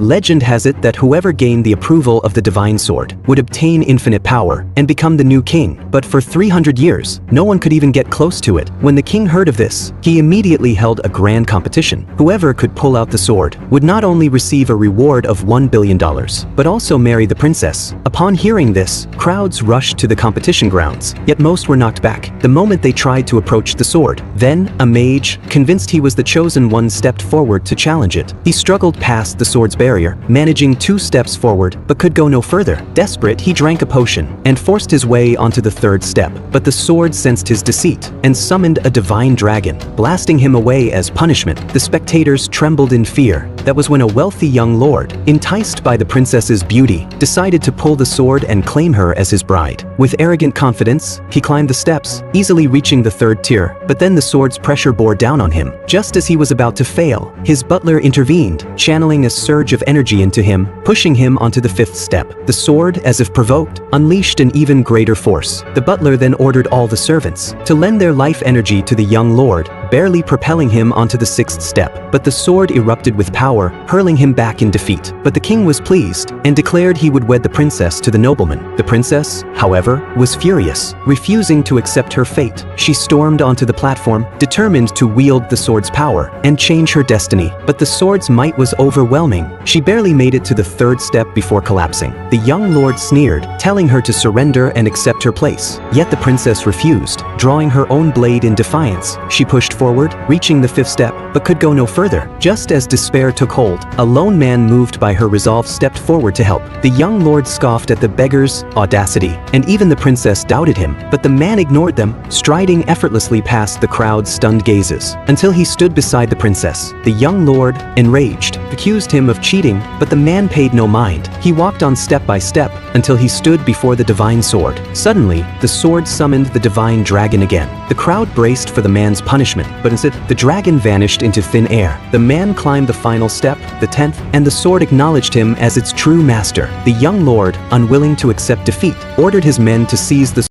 Legend has it that whoever gained the approval of the divine sword would obtain infinite power and become the new king. But for 300 years, no one could even get close to it. When the king heard of this, he immediately held a grand competition. Whoever could pull out the sword would not only receive a reward of $1 billion, but also marry the princess. Upon hearing this, crowds rushed to the competition grounds, yet most were knocked back the moment they tried to approach the sword. Then, a mage, convinced he was the chosen one, stepped forward to challenge it. He struggled past the sword's barrier, managing 2 steps forward, but could go no further. Desperate, he drank a potion and forced his way onto the 3rd step. But the sword sensed his deceit and summoned a divine dragon, blasting him away as punishment. The spectators trembled in fear. That was when a wealthy young lord, enticed by the princess's beauty, decided to pull the sword and claim her as his bride. With arrogant confidence, he climbed the steps, easily reaching the 3rd tier, but then the sword's pressure bore down on him. Just as he was about to fail, his butler intervened, channeling a surge of energy into him, pushing him onto the 5th step. The sword, as if provoked, unleashed an even greater force. The butler then ordered all the servants to lend their life energy to the young lord, barely propelling him onto the 6th step. But the sword erupted with power, hurling him back in defeat. But the king was pleased and declared he would wed the princess to the nobleman. The princess, however, was furious, refusing to accept her fate. She stormed onto the platform, determined to wield the sword's power and change her destiny. But the sword's might was overwhelming. She barely made it to the 3rd step before collapsing. The young lord sneered, telling her to surrender and accept her place. Yet the princess refused, drawing her own blade in defiance. She pushed forward, reaching the 5th step, but could go no further. Just as despair took hold, a lone man moved by her resolve stepped forward to help. The young lord scoffed at the beggar's audacity, and even the princess doubted him. But the man ignored them, striding effortlessly past the crowd's stunned gazes, until he stood beside the princess. The young lord, enraged, accused him of cheating, but the man paid no mind. He walked on step by step until he stood before the divine sword. Suddenly, the sword summoned the divine dragon again. The crowd braced for the man's punishment, but instead, the dragon vanished into thin air. The man climbed the final step, the 10th, and the sword acknowledged him as its true master. The young lord, unwilling to accept defeat, ordered his men to seize the